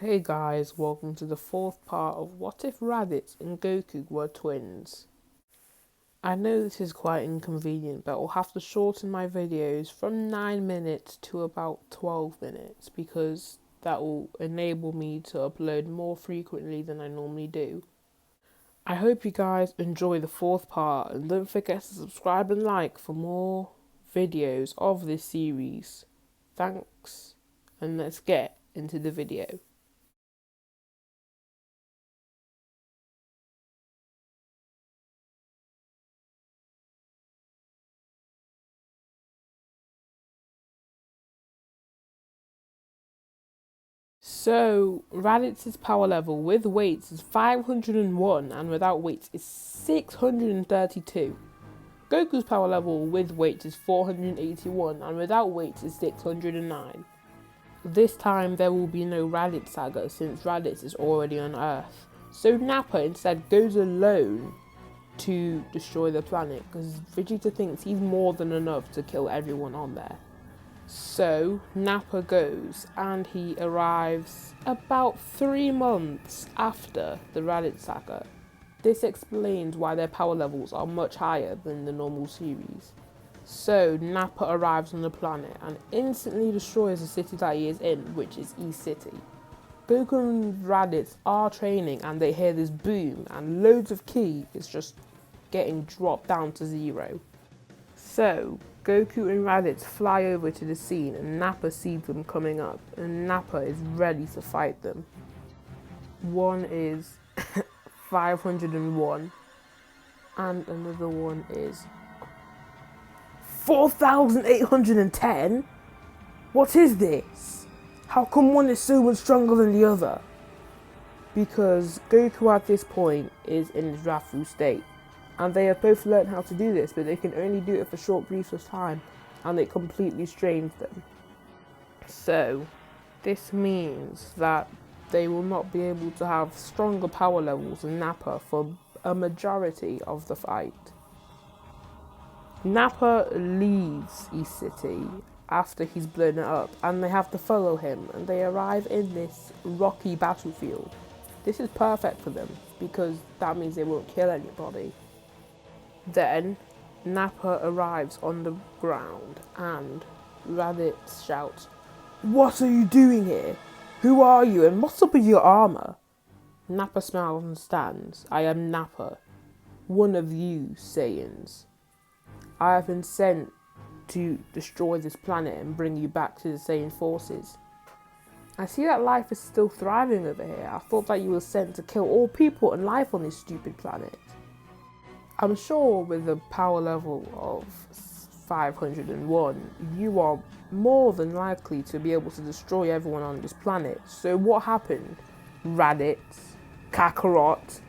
Hey guys, welcome to the fourth part of What If Raditz and Goku Were Twins. I know this is quite inconvenient, but I'll have to shorten my videos from 9 minutes to about 12 minutes because that will enable me to upload more frequently than I normally do. I hope you guys enjoy the fourth part and don't forget to subscribe and like for more videos of this series. Thanks, and let's get into the video. So, Raditz's power level with weights is 501 and without weights is 632. Goku's power level with weights is 481 and without weights is 609. This time there will be no Raditz saga since Raditz is already on Earth. So Nappa instead goes alone to destroy the planet because Vegeta thinks he's more than enough to kill everyone on there. So Nappa goes and he arrives about 3 months after the Raditz saga. This explains why their power levels are much higher than the normal series. So Nappa arrives on the planet and instantly destroys the city that he is in, which is East City. Goku and Raditz are training and they hear this boom and loads of ki is just getting dropped down to 0. So Goku and Raditz fly over to the scene and Nappa sees them coming up and Nappa is ready to fight them. One is 501 and another one is 4,810? What is this? How come one is so much stronger than the other? Because Goku at this point is in his wrathful state. And they have both learned how to do this, but they can only do it for short briefs of time, and it completely strains them. So, this means that they will not be able to have stronger power levels than Nappa for a majority of the fight. Nappa leaves East City after he's blown it up, and they have to follow him, and they arrive in this rocky battlefield. This is perfect for them, because that means they won't kill anybody. Then, Nappa arrives on the ground and Raditz shouts, "What are you doing here? Who are you and what's up with your armour?" Nappa smiles and stands. "I am Nappa, one of you Saiyans. I have been sent to destroy this planet and bring you back to the Saiyan forces. I see that life is still thriving over here. I thought that you were sent to kill all people and life on this stupid planet. I'm sure with a power level of 501, you are more than likely to be able to destroy everyone on this planet. So what happened, Raditz, Kakarot?"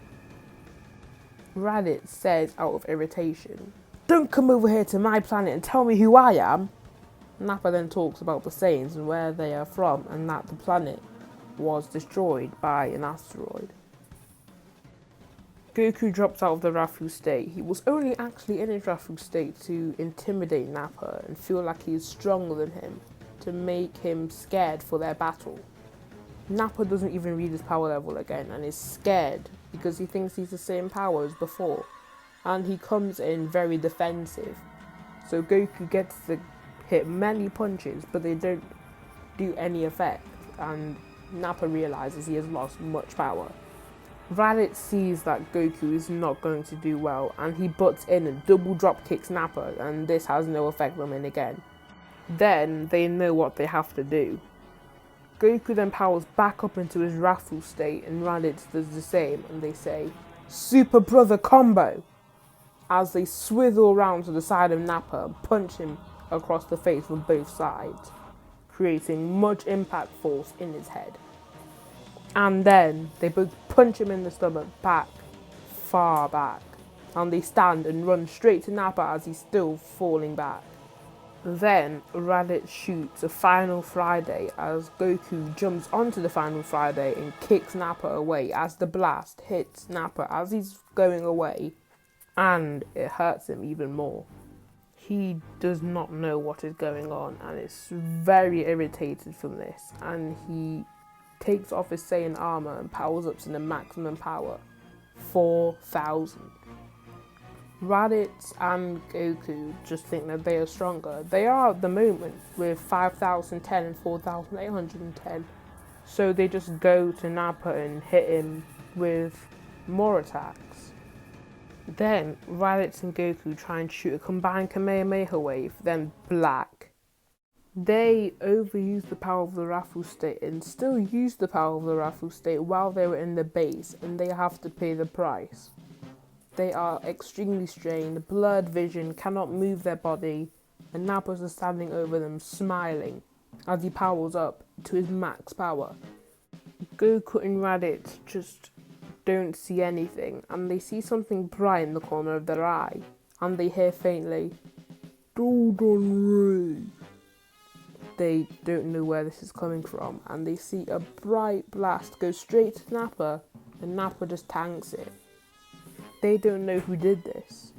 Raditz says out of irritation, "Don't come over here to my planet and tell me who I am." Nappa then talks about the Saiyans and where they are from and that the planet was destroyed by an asteroid. Goku drops out of the wrathful state. He was only actually in his wrathful state to intimidate Nappa and feel like he is stronger than him, to make him scared for their battle. Nappa doesn't even read his power level again and is scared because he thinks he's the same power as before, and he comes in very defensive. So Goku gets to hit many punches, but they don't do any effect, and Nappa realizes he has lost much power. Raditz sees that Goku is not going to do well, and he butts in and double drop kicks Nappa, and this has no effect on him again. Then they know what they have to do. Goku then powers back up into his wrathful state, and Raditz does the same, and they say, "Super Brother Combo!" as they swither around to the side of Nappa and punch him across the face from both sides, creating much impact force in his head. And then they both punch him in the stomach back, far back, and they stand and run straight to Nappa as he's still falling back. Then Raditz shoots a Final Friday as Goku jumps onto the Final Friday and kicks Nappa away as the blast hits Nappa as he's going away, and it hurts him even more. He does not know what is going on and is very irritated from this, and he takes off his Saiyan armor and powers up to the maximum power, 4,000. Raditz and Goku just think that they are stronger. They are at the moment with 5,010 and 4,810. So they just go to Nappa and hit him with more attacks. Then Raditz and Goku try and shoot a combined Kamehameha wave, then black. They overuse the power of the Rafu state and still use the power of the Rafu state while they were in the base, and they have to pay the price. They are extremely strained, blurred vision, cannot move their body, and Nappa's is standing over them smiling as he powers up to his max power. Goku and Raditz just don't see anything, and they see something bright in the corner of their eye, and they hear faintly, "Golden Ray." They don't know where this is coming from, and they see a bright blast go straight to Nappa, and Nappa just tanks it. They don't know who did this.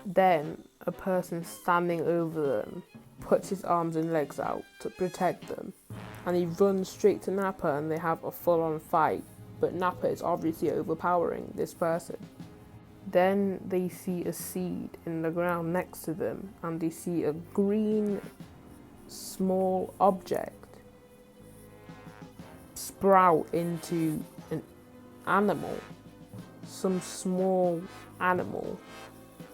Then a person standing over them puts his arms and legs out to protect them, and he runs straight to Nappa, and they have a full-on fight, but Nappa is obviously overpowering this person. Then they see a seed in the ground next to them, and they see a green small object sprout into an animal, some small animal,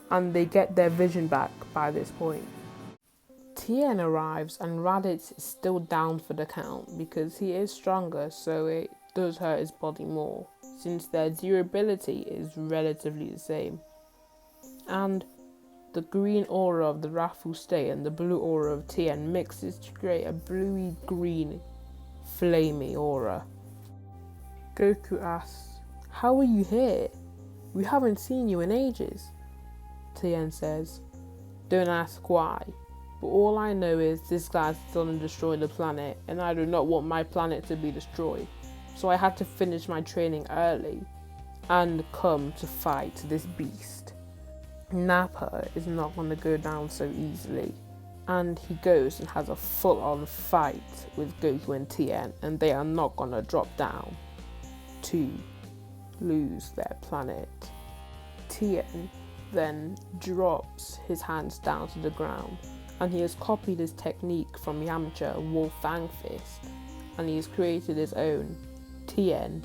and they get their vision back by this point. Tien arrives, and Raditz is still down for the count because he is stronger, so it does hurt his body more since their durability is relatively the same. And the green aura of the Rafu state and the blue aura of Tien mixes to create a bluey green flamey aura. Goku asks, "How are you here? We haven't seen you in ages." Tien says, "Don't ask why, but all I know is this guy's still to destroy the planet, and I do not want my planet to be destroyed. So I had to finish my training early and come to fight this beast. Nappa is not going to go down so easily." And he goes and has a full-on fight with Goku and Tien, and they are not going to drop down to lose their planet. Tien then drops his hands down to the ground, and he has copied his technique from Yamcha Wolf Fang Fist, and he has created his own Tien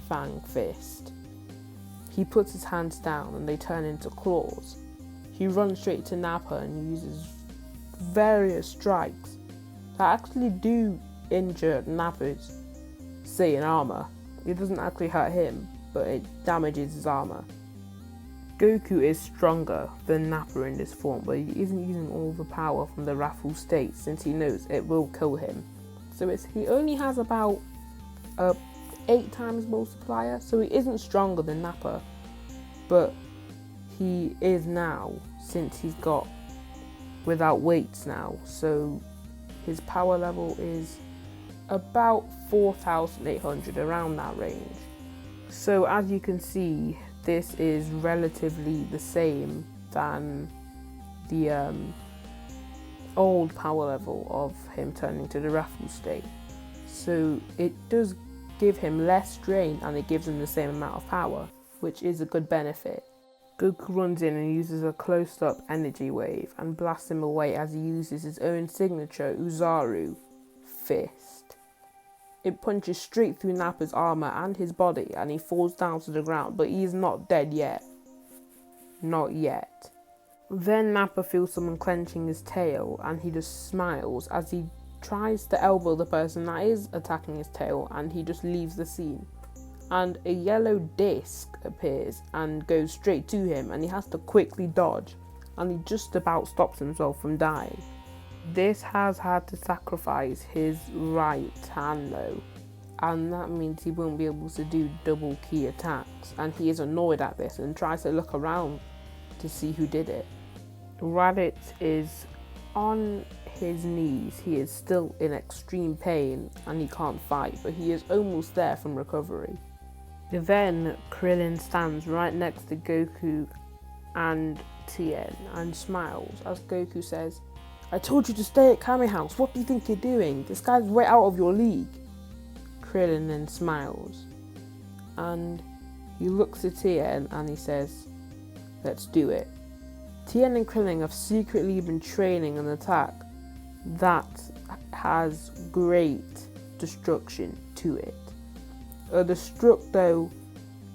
Fang Fist. He puts his hands down and they turn into claws. He runs straight to Nappa and uses various strikes that actually do injure Nappa's Saiyan armor. It doesn't actually hurt him, but it damages his armor. Goku is stronger than Nappa in this form, but he isn't using all the power from the Rafu state since he knows it will kill him. So he only has about 8 times multiplier, so he isn't stronger than Nappa, but he is now since he's got without weights now, so his power level is about 4,800, around that range. So as you can see, this is relatively the same than the old power level of him turning to the Rafu state. So it does give him less strain, and it gives him the same amount of power, which is a good benefit. Goku runs in and uses a close-up energy wave and blasts him away as he uses his own signature Uzaru Fist. It punches straight through Nappa's armor and his body, and he falls down to the ground, but he is not dead yet. Not yet. Then Nappa feels someone clenching his tail, and he just smiles as he tries to elbow the person that is attacking his tail, and he just leaves the scene. And a yellow disc appears and goes straight to him, and he has to quickly dodge, and he just about stops himself from dying. This has had to sacrifice his right hand though, and that means he won't be able to do double key attacks, and he is annoyed at this and tries to look around to see who did it. Raditz is on his knees. He is still in extreme pain and he can't fight, but he is almost there from recovery. Then Krillin stands right next to Goku and Tien and smiles as Goku says, "I told you to stay at Kame House. What do you think you're doing? This guy's way out of your league." Krillin then smiles. And he looks at Tien and he says, let's do it. Tien and Krillin have secretly been training an attack that has great destruction to it. A Destructo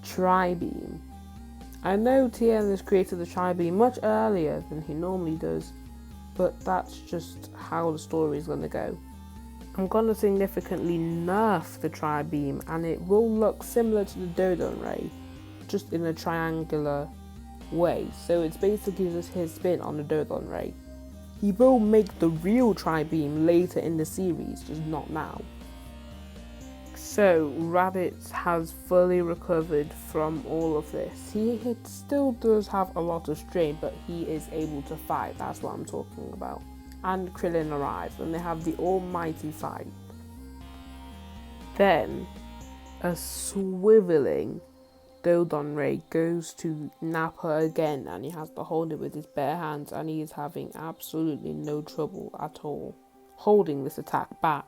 Tri-Beam. I know Tien has created the Tri-Beam much earlier than he normally does, but that's just how the story is going to go. I'm going to significantly nerf the Tri-Beam, and it will look similar to the Dodon Ray, just in a triangular way. So it's basically just his spin on the Dodon Ray. He will make the real Tri-Beam later in the series, just not now. So Raditz has fully recovered from all of this. He still does have a lot of strain, but he is able to fight. That's what I'm talking about. And Krillin arrives, and they have the almighty fight. Then, a swiveling Dodon Ray goes to Nappa again, and he has to hold it with his bare hands, and he is having absolutely no trouble at all holding this attack back.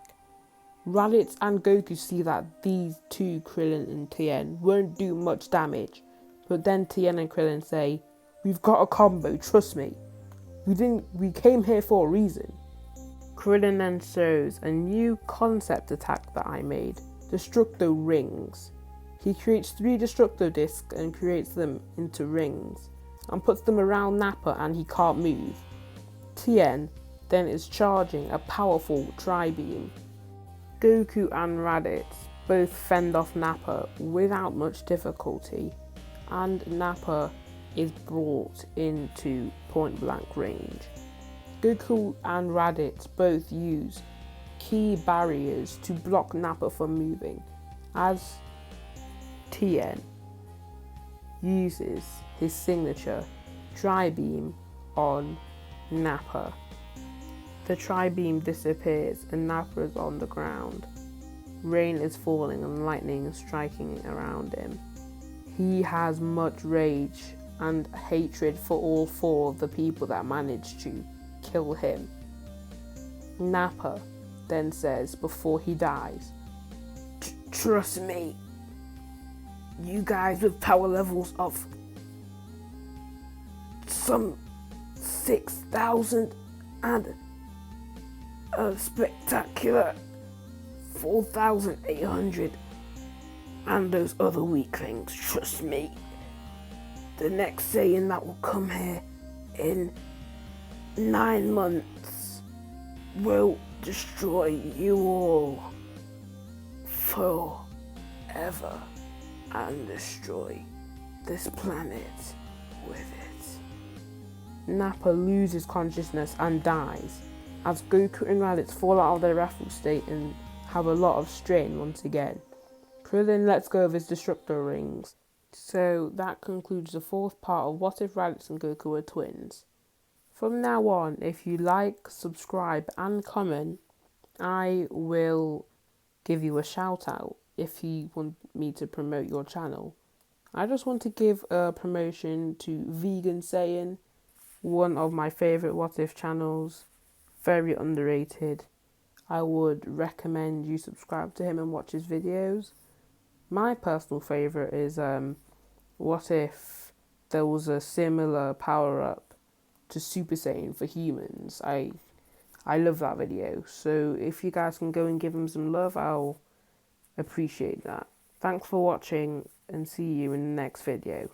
Raditz and Goku see that these two, Krillin and Tien, won't do much damage, but then Tien and Krillin say, "We've got a combo, trust me. We came here for a reason." Krillin then shows a new concept attack that I made, Destructo Rings. He creates 3 Destructo discs and creates them into rings, and puts them around Nappa, and he can't move. Tien then is charging a powerful Tri-Beam. Goku and Raditz both fend off Nappa without much difficulty, and Nappa is brought into point blank range. Goku and Raditz both use key barriers to block Nappa from moving, as Tien uses his signature Tri-Beam on Nappa. The Tri-Beam disappears and Nappa is on the ground. Rain is falling and lightning is striking around him. He has much rage and hatred for all 4 of the people that managed to kill him. Nappa then says before he dies, "Trust me, you guys with power levels of some 6,000 and a spectacular 4,800 and those other weaklings, trust me. The next Saiyan that will come here in 9 months will destroy you all forever and destroy this planet with it." Nappa loses consciousness and dies as Goku and Raditz fall out of their raffle state and have a lot of strain once again. Krillin lets go of his Destructo Rings. So that concludes the 4th part of What If Raditz and Goku Were Twins. From now on, if you like, subscribe and comment, I will give you a shout out if you want me to promote your channel. I just want to give a promotion to Vegan Saiyan, one of my favourite What If channels, very underrated. I would recommend you subscribe to him and watch his videos. My personal favourite is what if there was a similar power-up to Super Saiyan for humans. I love that video, so if you guys can go and give him some love, I'll appreciate that. Thanks for watching, and see you in the next video.